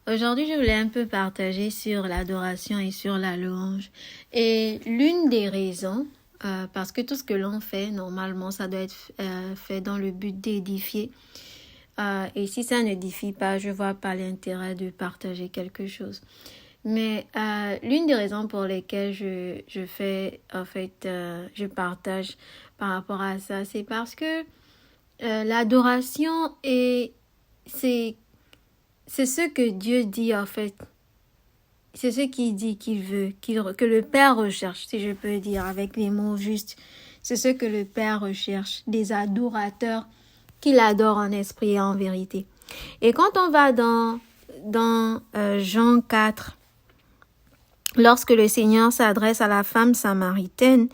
Aujourd'hui, je voulais un peu partager sur l'adoration et sur la louange. Et l'une des raisons, parce que tout ce que l'on fait, normalement, ça doit être fait dans le but d'édifier. Et si ça n'édifie pas, je vois pas l'intérêt de partager quelque chose. Mais l'une des raisons pour lesquelles je fais, en fait, je partage par rapport à ça, c'est parce que l'adoration c'est ce que Dieu dit en fait. C'est ce qu'il dit qu'il veut, que le Père recherche, si je peux dire avec les mots justes. C'est ce que le Père recherche, des adorateurs qui l'adorent en esprit et en vérité. Et quand on va dans Jean 4, lorsque le Seigneur s'adresse à la femme samaritaine,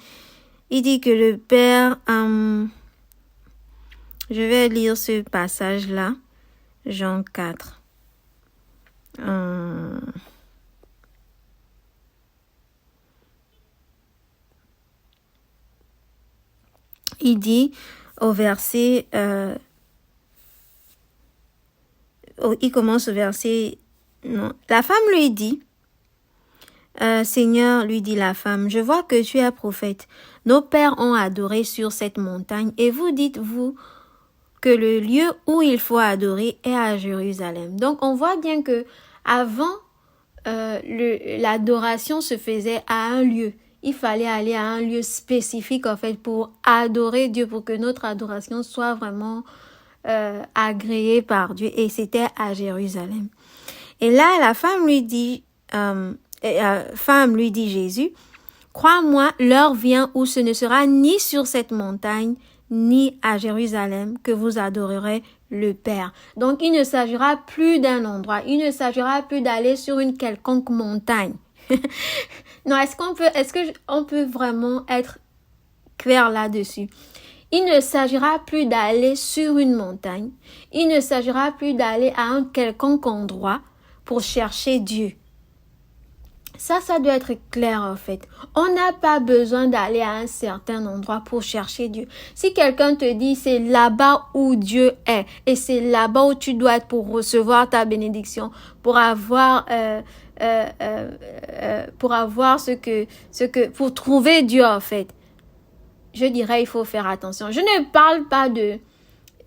il dit que le Père... je vais lire ce passage-là, Jean 4. Il dit au verset... il commence au verset... Non. La femme lui dit... Seigneur, lui dit la femme, je vois que tu es prophète. Nos pères ont adoré sur cette montagne et vous dites-vous que le lieu où il faut adorer est à Jérusalem. Donc, on voit bien que avant, l'adoration se faisait à un lieu. Il fallait aller à un lieu spécifique, en fait, pour adorer Dieu, pour que notre adoration soit vraiment agréée par Dieu. Et c'était à Jérusalem. Et là, la femme lui dit, Jésus, crois-moi, l'heure vient où ce ne sera ni sur cette montagne, ni à Jérusalem que vous adorerez le Père. Donc, il ne s'agira plus d'un endroit. Il ne s'agira plus d'aller sur une quelconque montagne. Non, est-ce qu'on peut vraiment être clair là-dessus? Il ne s'agira plus d'aller sur une montagne. Il ne s'agira plus d'aller à un quelconque endroit pour chercher Dieu. Ça doit être clair en fait. On n'a pas besoin d'aller à un certain endroit pour chercher Dieu. Si quelqu'un te dit c'est là-bas où Dieu est et c'est là-bas où tu dois être pour recevoir ta bénédiction, pour avoir pour trouver Dieu en fait, je dirais il faut faire attention. Je ne parle pas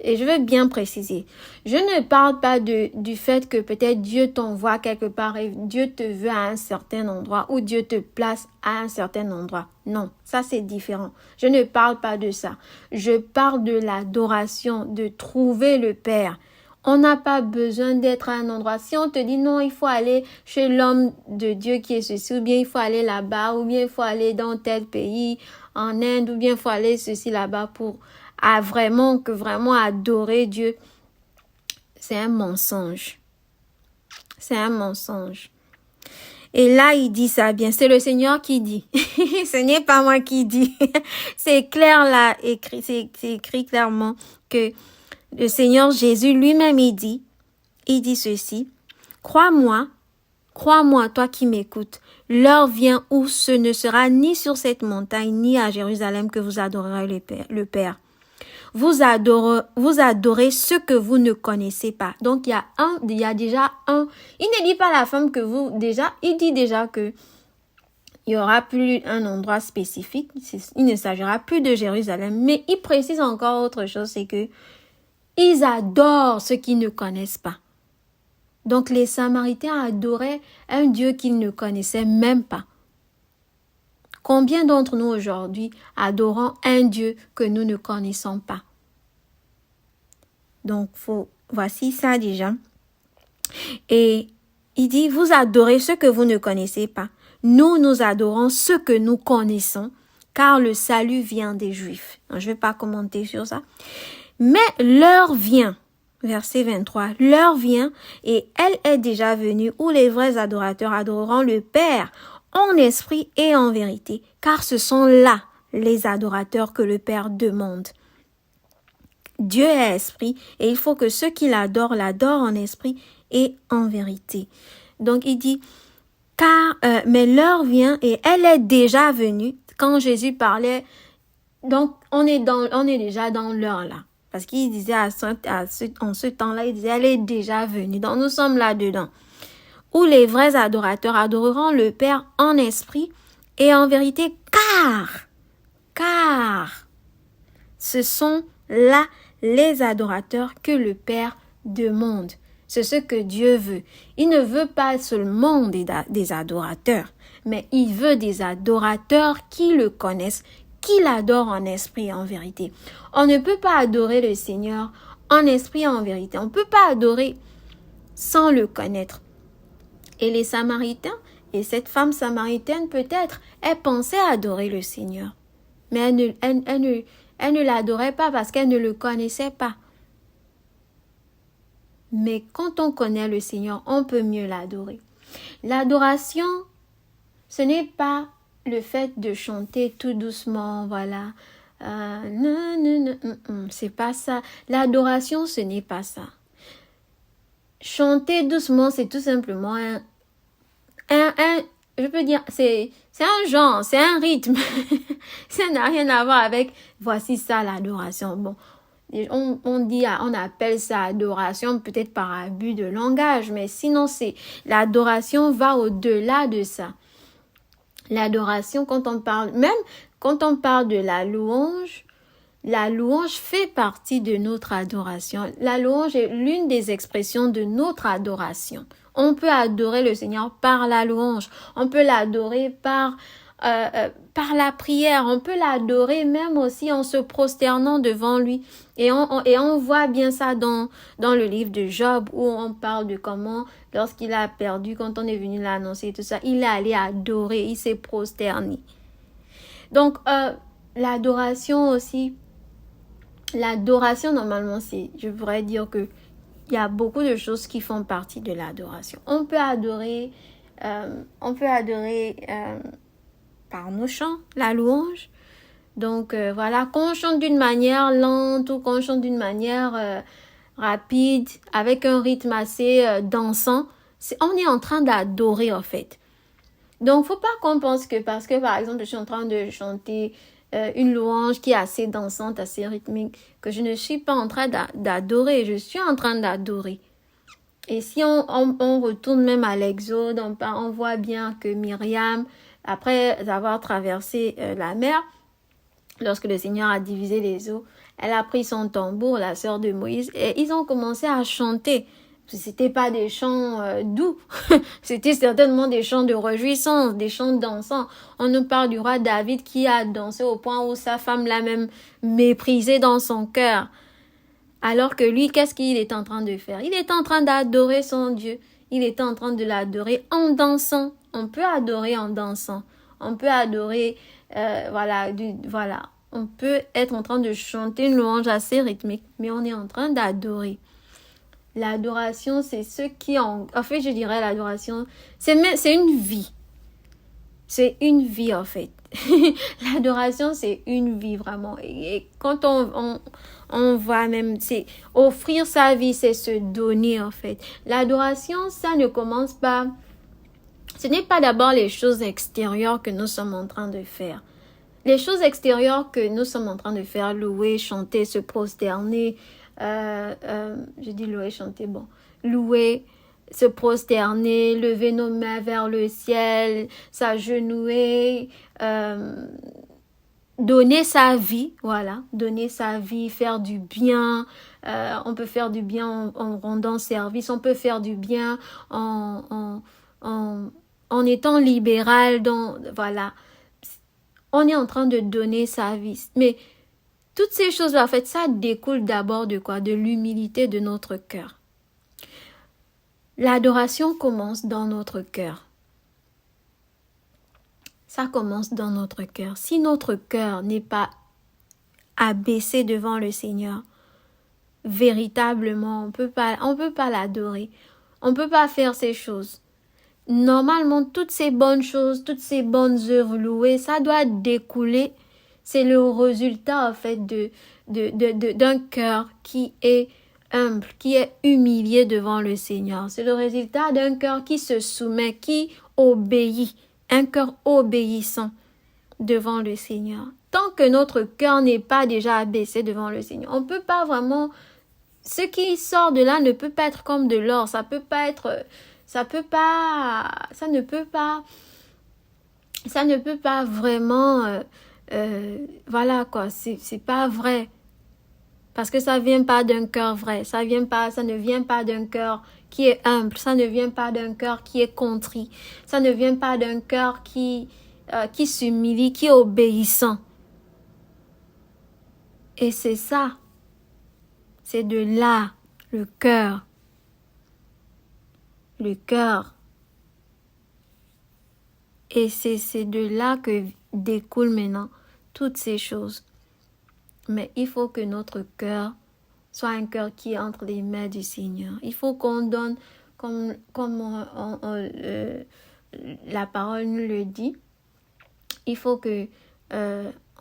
et je veux bien préciser, je ne parle pas du fait que peut-être Dieu t'envoie quelque part et Dieu te veut à un certain endroit ou Dieu te place à un certain endroit. Non, ça c'est différent. Je ne parle pas de ça. Je parle de l'adoration, de trouver le Père. On n'a pas besoin d'être à un endroit. Si on te dit non, il faut aller chez l'homme de Dieu qui est ceci, ou bien il faut aller là-bas, ou bien il faut aller dans tel pays, en Inde, ou bien il faut aller ceci là-bas pour vraiment adorer Dieu, c'est un mensonge. C'est un mensonge. Et là, il dit ça bien. C'est le Seigneur qui dit. Ce n'est pas moi qui dis. C'est clair là, écrit. C'est écrit clairement que le Seigneur Jésus lui-même, il dit ceci. Crois-moi, toi qui m'écoutes. L'heure vient où ce ne sera ni sur cette montagne, ni à Jérusalem que vous adorerez le Père. Vous adorez ce que vous ne connaissez pas. Donc, il y a déjà un. Il ne dit pas à la femme que il dit déjà que il y aura plus un endroit spécifique. Il ne s'agira plus de Jérusalem. Mais il précise encore autre chose, c'est que ils adorent ce qu'ils ne connaissent pas. Donc, les Samaritains adoraient un Dieu qu'ils ne connaissaient même pas. Combien d'entre nous aujourd'hui adorons un Dieu que nous ne connaissons pas? Donc, voici ça déjà. Et il dit, vous adorez ce que vous ne connaissez pas. Nous adorons ce que nous connaissons, car le salut vient des Juifs. Donc, je ne vais pas commenter sur ça. Mais l'heure vient, verset 23, l'heure vient et elle est déjà venue où les vrais adorateurs adoreront le Père en esprit et en vérité, car ce sont là les adorateurs que le Père demande. Dieu est esprit et il faut que ceux qui l'adorent en esprit et en vérité. Donc il dit, mais l'heure vient et elle est déjà venue. Quand Jésus parlait, donc on est déjà dans l'heure là. Parce qu'il disait en ce temps-là, il disait, elle est déjà venue. Donc nous sommes là-dedans. où les vrais adorateurs adoreront le Père en esprit et en vérité, car ce sont là les adorateurs que le Père demande. C'est ce que Dieu veut. Il ne veut pas seulement des adorateurs, mais il veut des adorateurs qui le connaissent, qui l'adorent en esprit et en vérité. On ne peut pas adorer le Seigneur en esprit et en vérité. On ne peut pas adorer sans le connaître. Et les Samaritains, et cette femme samaritaine peut-être, elle pensait adorer le Seigneur. Mais elle ne l'adorait pas parce qu'elle ne le connaissait pas. Mais quand on connaît le Seigneur, on peut mieux l'adorer. L'adoration, ce n'est pas le fait de chanter tout doucement, voilà. C'est pas ça. L'adoration, ce n'est pas ça. Chanter doucement, c'est tout simplement je peux dire, c'est un genre, c'est un rythme. Ça n'a rien à voir avec, voici ça l'adoration. Bon, on appelle ça adoration peut-être par abus de langage, mais sinon l'adoration va au-delà de ça. L'adoration, quand on parle de la louange fait partie de notre adoration. La louange est l'une des expressions de notre adoration. On peut adorer le Seigneur par la louange. On peut l'adorer par la prière. On peut l'adorer même aussi en se prosternant devant lui. Et on voit bien ça dans le livre de Job où on parle de comment, lorsqu'il a perdu, quand on est venu l'annoncer, tout ça, il est allé adorer, il s'est prosterné. Donc, l'adoration aussi, normalement, je pourrais dire que il y a beaucoup de choses qui font partie de l'adoration. On peut adorer par nos chants, la louange. Donc voilà, qu'on chante d'une manière lente ou qu'on chante d'une manière rapide, avec un rythme assez dansant, on est en train d'adorer en fait. Donc faut pas qu'on pense que parce que par exemple je suis en train de chanter une louange qui est assez dansante, assez rythmique, que je ne suis pas en train d'adorer, je suis en train d'adorer. Et si on retourne même à l'Exode, on voit bien que Myriam, après avoir traversé la mer, lorsque le Seigneur a divisé les eaux, elle a pris son tambour, la sœur de Moïse, et ils ont commencé à chanter. C'était pas des chants doux, c'était certainement des chants de réjouissance, des chants dansants. On nous parle du roi David qui a dansé au point où sa femme l'a même méprisé dans son cœur. Alors que lui, qu'est-ce qu'il est en train de faire? Il est en train d'adorer son Dieu. Il est en train de l'adorer en dansant. On peut adorer en dansant. On peut adorer, On peut être en train de chanter une louange assez rythmique, mais on est en train d'adorer. L'adoration, c'est ce qui en fait, je dirais l'adoration, c'est une vie. C'est une vie, en fait. L'adoration, c'est une vie, vraiment. Et quand on voit même, c'est offrir sa vie, c'est se donner, en fait. L'adoration, ça ne commence pas... Ce n'est pas d'abord les choses extérieures que nous sommes en train de faire. Les choses extérieures que nous sommes en train de faire, louer, chanter, se prosterner, je dis louer, chanter, bon. Louer, se prosterner, lever nos mains vers le ciel, s'agenouiller, donner sa vie, voilà, donner sa vie, faire du bien. On peut faire du bien en rendant service, on peut faire du bien en étant libéral, voilà. On est en train de donner sa vie. Mais toutes ces choses-là, en fait, ça découle d'abord de quoi? De l'humilité de notre cœur. L'adoration commence dans notre cœur. Ça commence dans notre cœur. Si notre cœur n'est pas abaissé devant le Seigneur, véritablement, on peut pas l'adorer. On peut pas faire ces choses. Normalement, toutes ces bonnes choses, toutes ces bonnes œuvres louées, ça doit découler. C'est le résultat, en fait, d'un cœur qui est humble, qui est humilié devant le Seigneur. C'est le résultat d'un cœur qui se soumet, qui obéit. Un cœur obéissant devant le Seigneur. Tant que notre cœur n'est pas déjà abaissé devant le Seigneur, on ne peut pas vraiment... Ce qui sort de là ne peut pas être comme de l'or. Ça peut pas être... ça ne peut pas vraiment, voilà quoi, c'est pas vrai. Parce que ça vient pas d'un cœur vrai, ça ne vient pas d'un cœur qui est humble, ça ne vient pas d'un cœur qui est contrit, ça ne vient pas d'un cœur qui s'humilie, qui est obéissant. Et c'est ça, c'est de là, le cœur. Et c'est de là que découlent maintenant toutes ces choses. Mais il faut que notre cœur soit un cœur qui est entre les mains du Seigneur. Il faut qu'on donne, comme la parole nous le dit, il faut que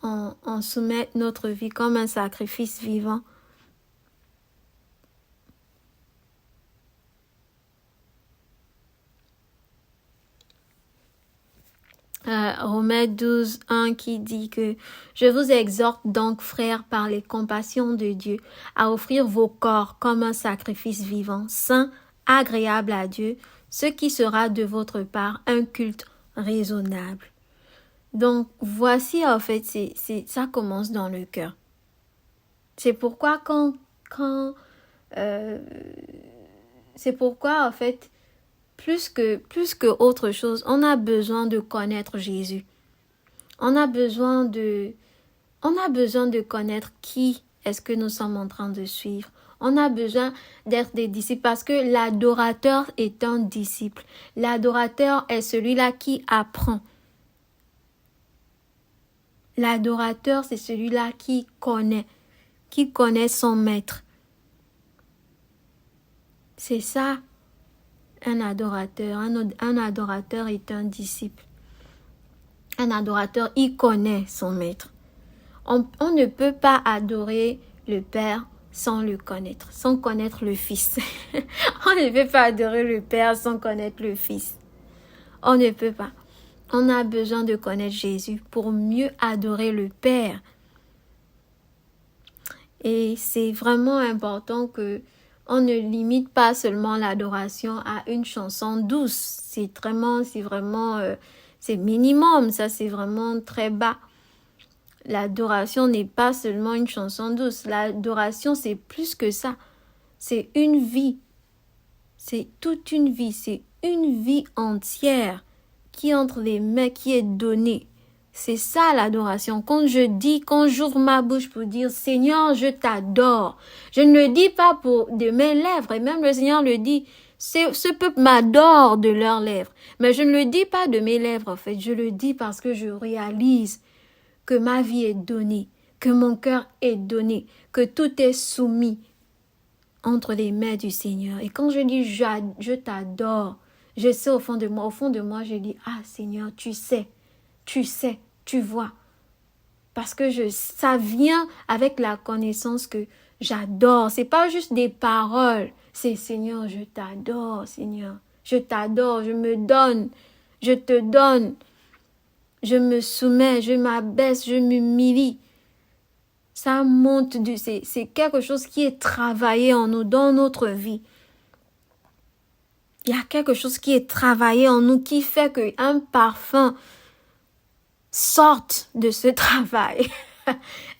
on soumette notre vie comme un sacrifice vivant. Romains 12, 1 qui dit que « Je vous exhorte donc, frères, par les compassions de Dieu, à offrir vos corps comme un sacrifice vivant, saint, agréable à Dieu, ce qui sera de votre part un culte raisonnable. » Donc, voici, en fait, ça commence dans le cœur. C'est pourquoi c'est pourquoi, en fait, plus que autre chose, on a besoin de connaître Jésus. On a besoin de connaître qui est-ce que nous sommes en train de suivre. On a besoin d'être des disciples parce que l'adorateur est un disciple. L'adorateur est celui-là qui apprend. L'adorateur, c'est celui-là qui connaît son maître. C'est ça. Un adorateur est un disciple. Un adorateur, il connaît son maître. On ne peut pas adorer le Père sans le connaître, sans connaître le Fils. On ne peut pas adorer le Père sans connaître le Fils. On ne peut pas. On a besoin de connaître Jésus pour mieux adorer le Père. Et c'est vraiment important que on ne limite pas seulement l'adoration à une chanson douce. C'est minimum, ça c'est vraiment très bas. L'adoration n'est pas seulement une chanson douce. L'adoration, c'est plus que ça. C'est une vie. C'est toute une vie. C'est une vie entière qui est entre les mains, qui est donnée. C'est ça l'adoration. Quand j'ouvre ma bouche pour dire « Seigneur, je t'adore », je ne le dis pas de mes lèvres. Et même le Seigneur le dit, ce peuple m'adore de leurs lèvres. Mais je ne le dis pas de mes lèvres, en fait. Je le dis parce que je réalise que ma vie est donnée, que mon cœur est donné, que tout est soumis entre les mains du Seigneur. Et quand je dis je t'adore, je sais au fond de moi, je dis « Ah Seigneur, tu sais, tu vois. » Parce que ça vient avec la connaissance que j'adore. C'est pas juste des paroles. C'est Seigneur, je t'adore, Seigneur. Je t'adore, je me donne, je te donne. Je me soumets, je m'abaisse, je m'humilie. Ça monte, c'est quelque chose qui est travaillé en nous, dans notre vie. Il y a quelque chose qui est travaillé en nous, qui fait qu'un parfum sorte de ce travail.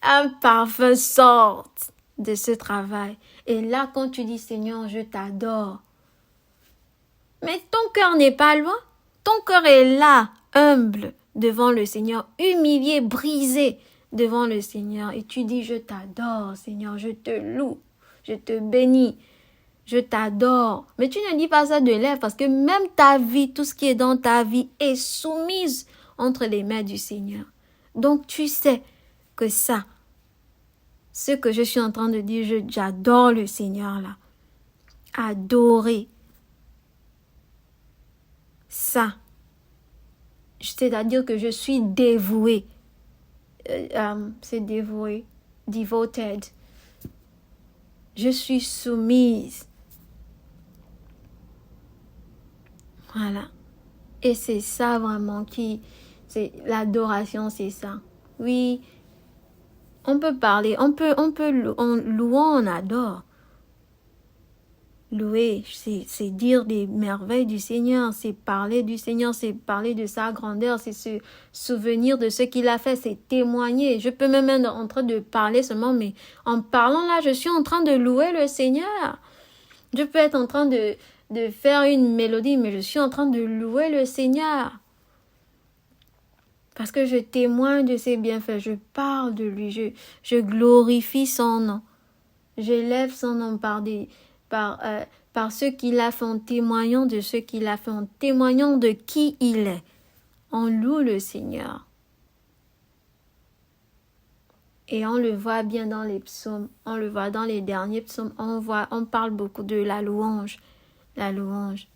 Un parfum sorte de ce travail. Et là, quand tu dis, Seigneur, je t'adore. Mais ton cœur n'est pas loin. Ton cœur est là, humble, devant le Seigneur, humilié, brisé devant le Seigneur. Et tu dis, je t'adore, Seigneur, je te loue, je te bénis, je t'adore. Mais tu ne dis pas ça de lèvres parce que même ta vie, tout ce qui est dans ta vie est soumise entre les mains du Seigneur. Donc tu sais que ça, ce que je suis en train de dire, j'adore le Seigneur là. Adorer. Ça. C'est-à-dire que je suis dévouée. C'est dévoué. Devoted. Je suis soumise. Voilà. Et c'est ça vraiment c'est l'adoration, c'est ça. Oui, on peut parler, en louant, on adore. Louer, c'est dire des merveilles du Seigneur, c'est parler du Seigneur, c'est parler de sa grandeur, c'est se souvenir de ce qu'il a fait, c'est témoigner. Je peux même être en train de parler seulement, mais en parlant là, je suis en train de louer le Seigneur. Je peux être en train de faire une mélodie, mais je suis en train de louer le Seigneur. Parce que je témoigne de ses bienfaits, je parle de lui, je glorifie son nom. J'élève son nom par ce qu'il a fait, en témoignant de ce qu'il a fait, en témoignant de qui il est. On loue le Seigneur. Et on le voit bien dans les psaumes, on le voit dans les derniers psaumes, on parle beaucoup de la louange. La louange.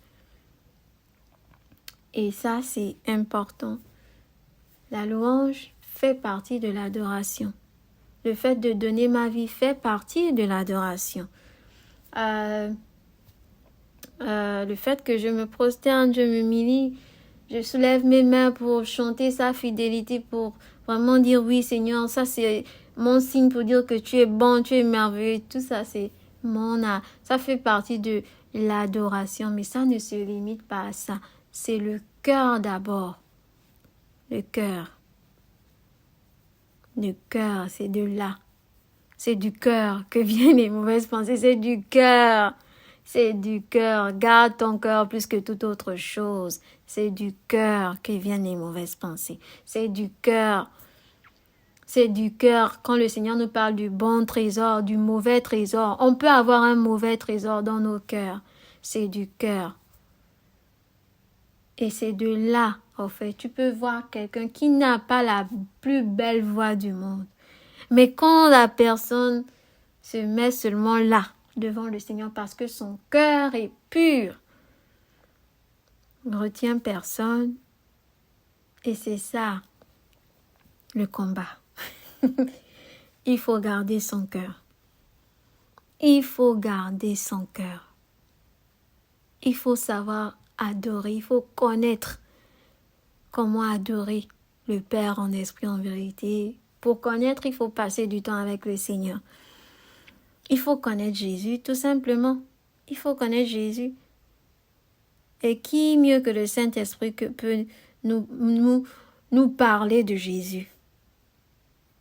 Et ça, c'est important. La louange fait partie de l'adoration. Le fait de donner ma vie fait partie de l'adoration. Le fait que je me prosterne, je m'humilie, je soulève mes mains pour chanter sa fidélité, pour vraiment dire oui Seigneur, ça c'est mon signe pour dire que tu es bon, tu es merveilleux. Tout ça, c'est ça fait partie de l'adoration, mais ça ne se limite pas à ça. C'est le cœur d'abord. Le cœur. Le cœur, c'est de là. C'est du cœur que viennent les mauvaises pensées. C'est du cœur. C'est du cœur. Garde ton cœur plus que toute autre chose. C'est du cœur que viennent les mauvaises pensées. C'est du cœur. C'est du cœur. Quand le Seigneur nous parle du bon trésor, du mauvais trésor, on peut avoir un mauvais trésor dans nos cœurs. C'est du cœur. Et c'est de là, en fait, tu peux voir quelqu'un qui n'a pas la plus belle voix du monde. Mais quand la personne se met seulement là, devant le Seigneur, parce que son cœur est pur, ne retient personne. Et c'est ça, le combat. Il faut garder son cœur. Il faut garder son cœur. Il faut savoir adorer, il faut connaître comment adorer le Père en esprit, en vérité. Pour connaître, il faut passer du temps avec le Seigneur. Il faut connaître Jésus, tout simplement. Il faut connaître Jésus. Et qui mieux que le Saint-Esprit que peut nous parler de Jésus,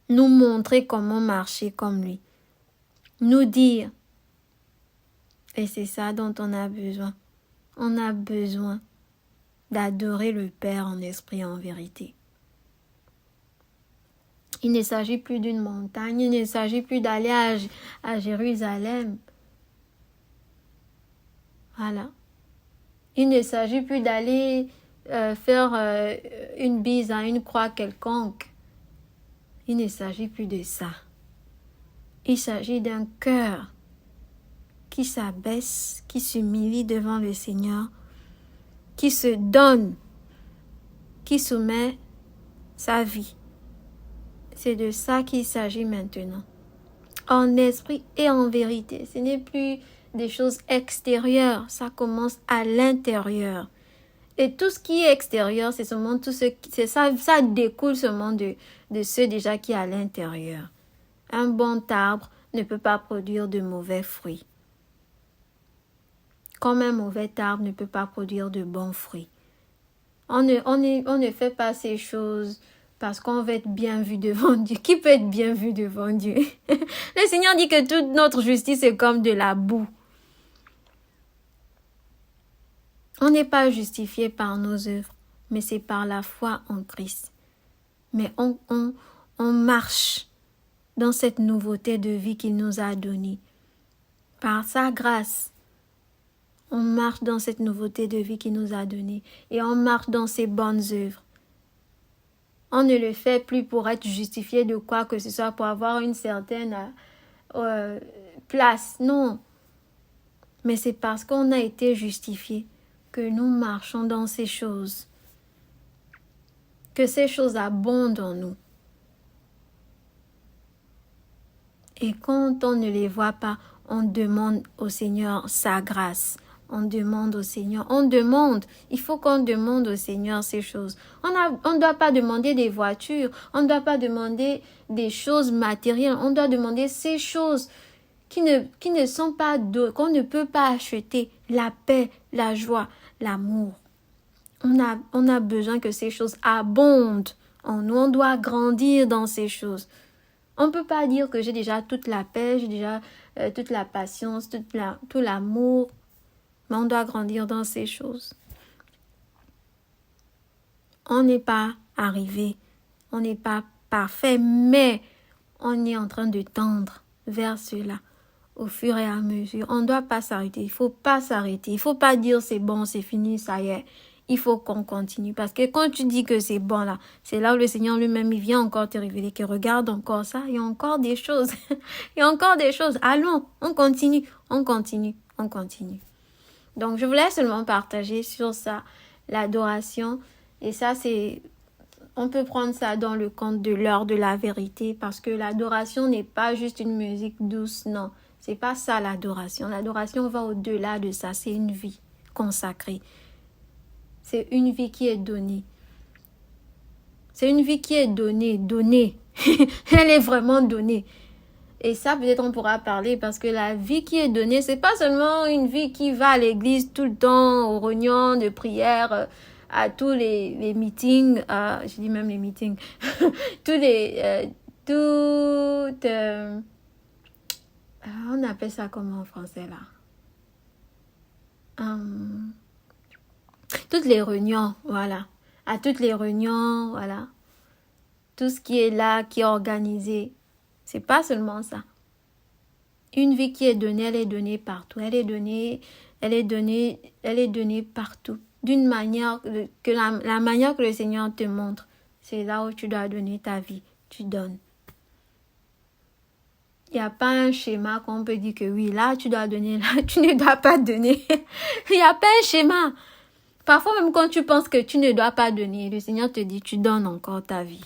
nous montrer comment marcher comme lui, nous dire. Et c'est ça dont on a besoin. On a besoin d'adorer le Père en esprit et en vérité. Il ne s'agit plus d'une montagne, il ne s'agit plus d'aller à Jérusalem. Voilà. Il ne s'agit plus d'aller faire une bise à une croix quelconque. Il ne s'agit plus de ça. Il s'agit d'un cœur qui s'abaisse, qui s'humilie devant le Seigneur, qui se donne, qui soumet sa vie. C'est de ça qu'il s'agit maintenant. En esprit et en vérité. Ce n'est plus des choses extérieures. Ça commence à l'intérieur. Et tout ce qui est extérieur, c'est seulement tout ce qui... Ça découle seulement de ce déjà qui est à l'intérieur. Un bon arbre ne peut pas produire de mauvais fruits. Comme un mauvais arbre ne peut pas produire de bons fruits. On ne fait pas ces choses parce qu'on veut être bien vu devant Dieu. Qui peut être bien vu devant Dieu? Le Seigneur dit que toute notre justice est comme de la boue. On n'est pas justifié par nos œuvres, mais c'est par la foi en Christ. Mais on marche dans cette nouveauté de vie qu'il nous a donnée. Par sa grâce, on marche dans cette nouveauté de vie qu'il nous a donnée. Et on marche dans ses bonnes œuvres. On ne le fait plus pour être justifié de quoi que ce soit, pour avoir une certaine place. Non. Mais c'est parce qu'on a été justifié que nous marchons dans ces choses. Que ces choses abondent en nous. Et quand on ne les voit pas, on demande au Seigneur sa grâce. On demande au Seigneur, il faut qu'on demande au Seigneur ces choses. On ne doit pas demander des voitures, on ne doit pas demander des choses matérielles, on doit demander ces choses qui ne sont pas d'autres, qu'on ne peut pas acheter. La paix, la joie, l'amour. On a besoin que ces choses abondent en nous. On doit grandir dans ces choses. On ne peut pas dire que j'ai déjà toute la paix, j'ai déjà toute la patience, tout l'amour. Mais on doit grandir dans ces choses. On n'est pas arrivé. On n'est pas parfait, mais on est en train de tendre vers cela au fur et à mesure. On ne doit pas s'arrêter. Il ne faut pas s'arrêter. Il ne faut pas dire c'est bon, c'est fini, ça y est. Il faut qu'on continue. Parce que quand tu dis que c'est bon là, c'est là où le Seigneur lui-même, il vient encore te révéler que regarde encore ça. Il y a encore des choses. Il y a encore des choses. Allons, on continue, on continue, on continue. Donc, je voulais seulement partager sur ça, l'adoration. Et ça, on peut prendre ça dans le compte de l'heure de la vérité. Parce que l'adoration n'est pas juste une musique douce, non. C'est pas ça l'adoration. L'adoration va au-delà de ça. C'est une vie consacrée. C'est une vie qui est donnée. C'est une vie qui est donnée. Elle est vraiment donnée. Et ça, peut-être on pourra parler parce que la vie qui est donnée, c'est pas seulement une vie qui va à l'église tout le temps, aux réunions de prière, à tous les meetings, je dis même les meetings, on appelle ça comment en français là? Toutes les réunions, voilà. À toutes les réunions, voilà. Tout ce qui est là, qui est organisé. C'est pas seulement ça. Une vie qui est donnée, elle est donnée partout. Elle est donnée partout. D'une manière, la manière que le Seigneur te montre, c'est là où tu dois donner ta vie. Tu donnes. Il n'y a pas un schéma qu'on peut dire que oui, là tu dois donner, là tu ne dois pas donner. Il n'y a pas un schéma. Parfois même quand tu penses que tu ne dois pas donner, le Seigneur te dit tu donnes encore ta vie.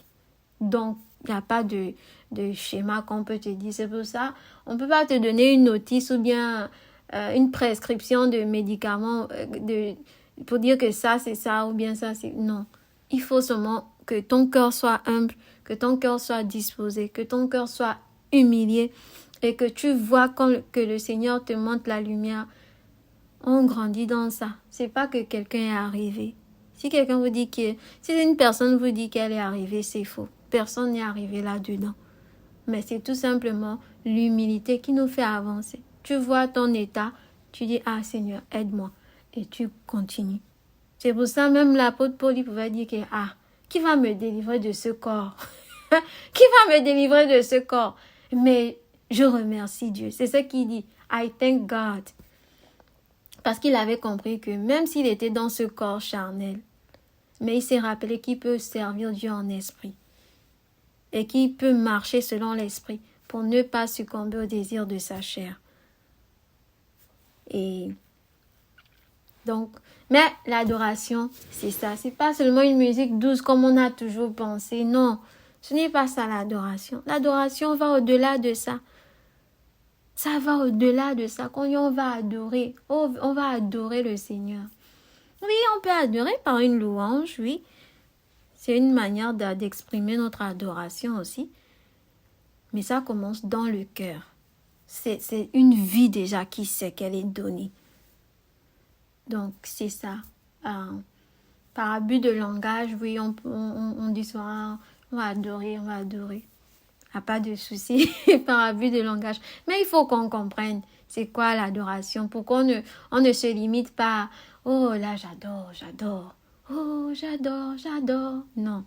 Donc, il n'y a pas de schéma qu'on peut te dire. C'est pour ça, on ne peut pas te donner une notice ou bien une prescription de médicaments pour dire que ça, c'est ça ou bien ça, c'est... Non. Il faut seulement que ton cœur soit humble, que ton cœur soit disposé, que ton cœur soit humilié et que tu vois que le Seigneur te montre la lumière. On grandit dans ça. C'est pas que quelqu'un est arrivé. Si quelqu'un vous dit que... Si une personne vous dit qu'elle est arrivée, c'est faux. Personne n'est arrivé là-dedans. Mais c'est tout simplement l'humilité qui nous fait avancer. Tu vois ton état, tu dis, ah Seigneur, aide-moi. Et tu continues. C'est pour ça même l'apôtre Paul pouvait dire que, qui va me délivrer de ce corps? Qui va me délivrer de ce corps? Mais je remercie Dieu. C'est ce qu'il dit. I thank God. Parce qu'il avait compris que même s'il était dans ce corps charnel, mais il s'est rappelé qu'il peut servir Dieu en esprit. Et qu'il peut marcher selon l'esprit pour ne pas succomber au désir de sa chair. Et donc, mais l'adoration, c'est ça. C'est pas seulement une musique douce comme on a toujours pensé. Non, ce n'est pas ça l'adoration. L'adoration va au-delà de ça. Ça va au-delà de ça. Quand on va adorer, on va adorer le Seigneur. Oui, on peut adorer par une louange, oui. C'est une manière d'exprimer notre adoration aussi. Mais ça commence dans le cœur. C'est une vie déjà qui sait qu'elle est donnée. Donc, c'est ça. Par abus de langage, oui, on dit souvent, on va adorer, on va adorer. Il n'y a pas de souci par abus de langage. Mais il faut qu'on comprenne c'est quoi l'adoration. Pourquoi on ne se limite pas à, oh là, j'adore. Oh, j'adore. Non.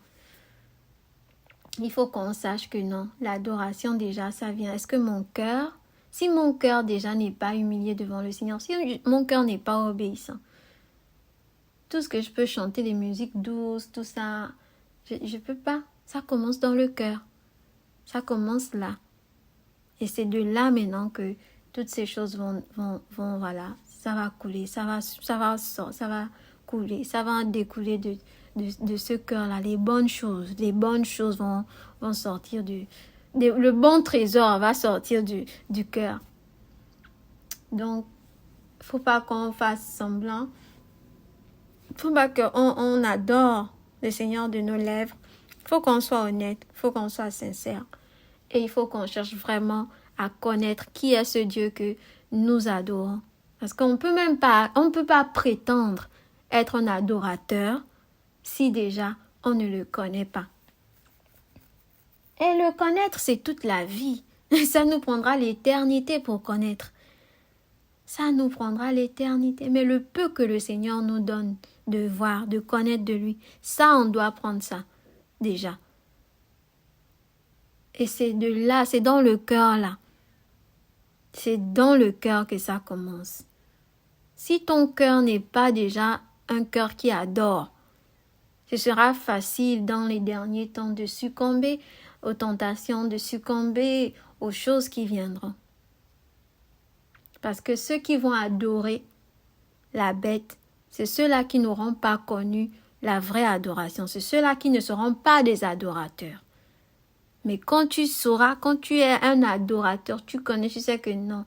Il faut qu'on sache que non. L'adoration déjà, ça vient. Est-ce que si mon cœur déjà n'est pas humilié devant le Seigneur, si mon cœur n'est pas obéissant, tout ce que je peux chanter, les musiques douces, tout ça, je peux pas. Ça commence dans le cœur. Ça commence là. Et c'est de là maintenant que toutes ces choses vont voilà, ça va couler, ça va couler, ça va découler de ce cœur-là. Les bonnes choses vont sortir le bon trésor va sortir du cœur. Donc, faut pas qu'on fasse semblant. Faut pas qu'on adore le Seigneur de nos lèvres. Faut qu'on soit honnête, faut qu'on soit sincère. Et il faut qu'on cherche vraiment à connaître qui est ce Dieu que nous adorons. Parce qu'on ne peut pas prétendre être un adorateur si déjà on ne le connaît pas. Et le connaître, c'est toute la vie. Ça nous prendra l'éternité pour connaître. Ça nous prendra l'éternité. Mais le peu que le Seigneur nous donne de voir, de connaître de lui, ça, on doit prendre ça déjà. Et c'est de là, c'est dans le cœur là. C'est dans le cœur que ça commence. Si ton cœur n'est pas déjà un cœur qui adore, ce sera facile dans les derniers temps de succomber aux tentations, de succomber aux choses qui viendront. Parce que ceux qui vont adorer la bête, c'est ceux-là qui n'auront pas connu la vraie adoration. C'est ceux-là qui ne seront pas des adorateurs. Mais quand tu sauras, quand tu es un adorateur, tu connais, tu sais que non.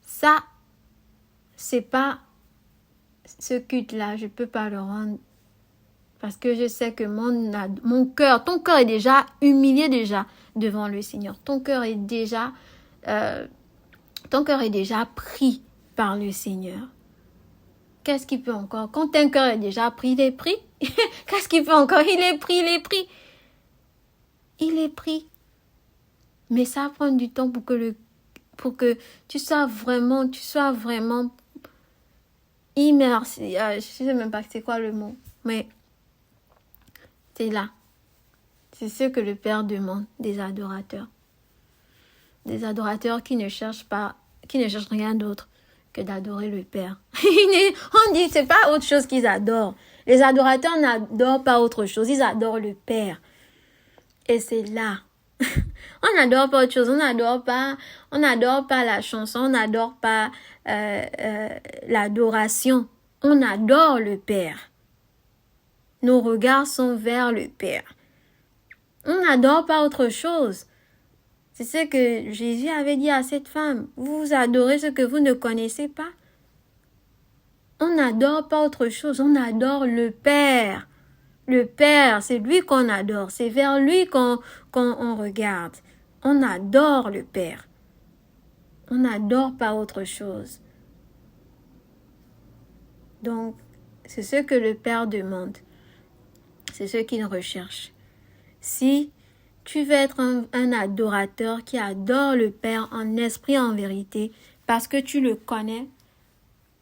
Ça, c'est pas ce culte-là, je ne peux pas le rendre. Parce que je sais que mon cœur, ton cœur est déjà humilié déjà devant le Seigneur. Ton cœur est déjà pris par le Seigneur. Qu'est-ce qu'il peut encore? Quand ton cœur est déjà pris, il est pris. Qu'est-ce qu'il peut encore? Il est pris. Il est pris. Mais ça prend du temps pour que tu sois vraiment immersé. Je ne sais même pas c'est quoi le mot. Mais c'est là. C'est ce que le Père demande des adorateurs. Des adorateurs qui ne cherchent rien d'autre que d'adorer le Père. On dit c'est pas autre chose qu'ils adorent. Les adorateurs n'adorent pas autre chose. Ils adorent le Père. Et c'est là. On n'adore pas autre chose. On n'adore pas la chanson. On n'adore pas l'adoration. On adore le Père. Nos regards sont vers le Père. On n'adore pas autre chose. C'est ce que Jésus avait dit à cette femme. Vous adorez ce que vous ne connaissez pas. On n'adore pas autre chose. On adore le Père. Le Père, c'est lui qu'on adore. C'est vers lui qu'on regarde. On adore le Père. On n'adore pas autre chose. Donc, c'est ce que le Père demande. C'est ce qu'il recherche. Si tu veux être un adorateur qui adore le Père en esprit, en vérité, parce que tu le connais,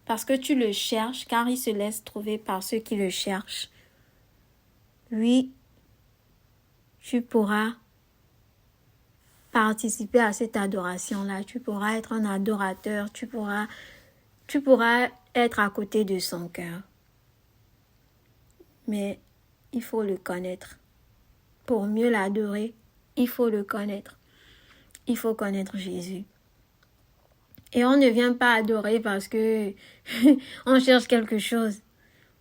parce que tu le cherches, car il se laisse trouver par ceux qui le cherchent, oui, tu pourras participer à cette adoration-là. Tu pourras être un adorateur, tu pourras être à côté de son cœur. Mais il faut le connaître. Pour mieux l'adorer, il faut le connaître. Il faut connaître Jésus. Et on ne vient pas adorer parce que on cherche quelque chose.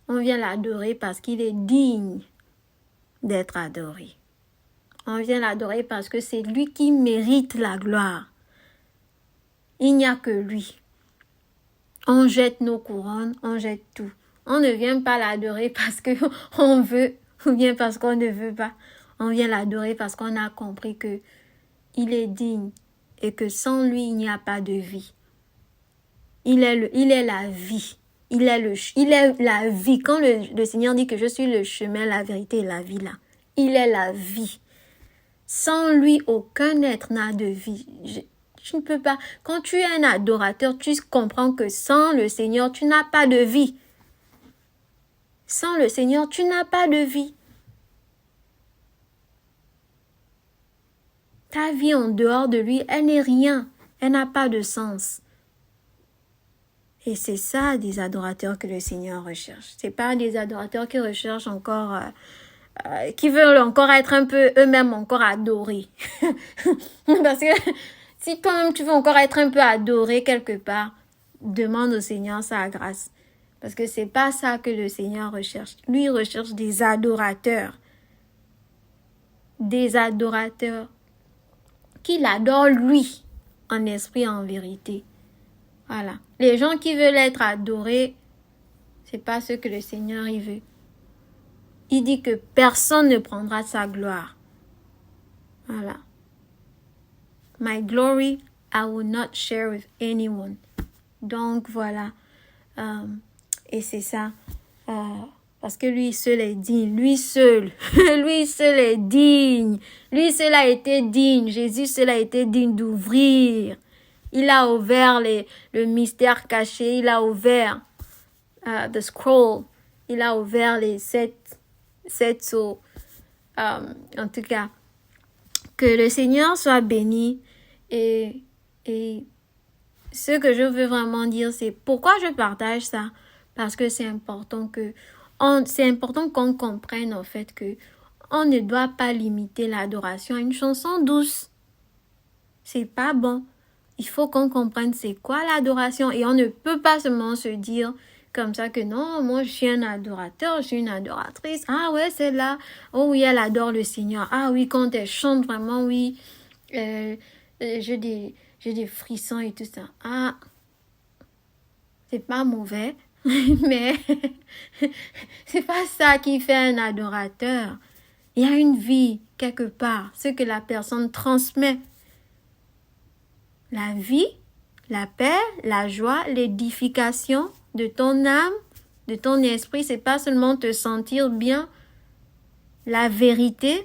On vient l'adorer parce qu'il est digne d'être adoré. On vient l'adorer parce que c'est lui qui mérite la gloire. Il n'y a que lui. On jette nos couronnes, on jette tout. On ne vient pas l'adorer parce qu'on veut ou bien parce qu'on ne veut pas. On vient l'adorer parce qu'on a compris que il est digne et que sans lui, il n'y a pas de vie. Il est la vie. Il est la vie. Quand le Seigneur dit que je suis le chemin, la vérité et la vie là, il est la vie. Sans lui, aucun être n'a de vie. Tu ne peux pas. Quand tu es un adorateur, tu comprends que sans le Seigneur, tu n'as pas de vie. Sans le Seigneur, tu n'as pas de vie. Ta vie en dehors de lui, elle n'est rien. Elle n'a pas de sens. Et c'est ça des adorateurs que le Seigneur recherche. C'est pas des adorateurs qui recherchent encore, qui veulent encore être un peu eux-mêmes encore adorés. Parce que si toi-même tu veux encore être un peu adoré quelque part, demande au Seigneur sa grâce. Parce que c'est pas ça que le Seigneur recherche. Lui, il recherche des adorateurs. Des adorateurs qui l'adorent lui, en esprit et en vérité. Voilà. Les gens qui veulent être adorés, c'est pas ce que le Seigneur il veut. Il dit que personne ne prendra sa gloire. Voilà. My glory I will not share with anyone. Donc voilà. Et c'est ça. Parce que lui seul est digne. Lui seul. Lui seul est digne. Lui seul a été digne. Jésus seul a été digne d'ouvrir. Il a ouvert le mystère caché. Il a ouvert the scroll. Il a ouvert les sept sceaux. En tout cas, que le Seigneur soit béni. Et ce que je veux vraiment dire, c'est pourquoi je partage ça. Parce que c'est important qu'on comprenne en fait que on ne doit pas limiter l'adoration à une chanson douce. C'est pas bon. Il faut qu'on comprenne c'est quoi l'adoration et on ne peut pas seulement se dire comme ça que non, moi je suis un adorateur, je suis une adoratrice. Ah ouais, c'est là. Oh oui, elle adore le Seigneur. Ah oui, quand elle chante vraiment, oui, j'ai des frissons et tout ça. Ah, c'est pas mauvais, mais c'est pas ça qui fait un adorateur. Il y a une vie quelque part, ce que la personne transmet. La vie, la paix, la joie, l'édification de ton âme, de ton esprit, c'est pas seulement te sentir bien. La vérité,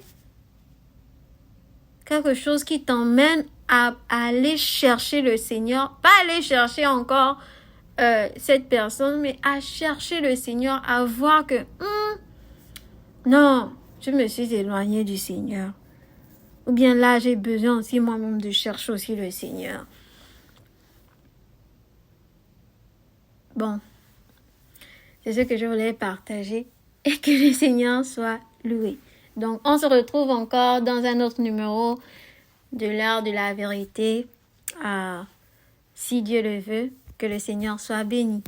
quelque chose qui t'emmène à aller chercher le Seigneur, pas aller chercher encore cette personne, mais à chercher le Seigneur, à voir que non, je me suis éloignée du Seigneur. Ou bien là, j'ai besoin aussi moi-même de chercher aussi le Seigneur. Bon, c'est ce que je voulais partager et que le Seigneur soit loué. Donc, on se retrouve encore dans un autre numéro de l'heure de la vérité. Si Dieu le veut, que le Seigneur soit béni.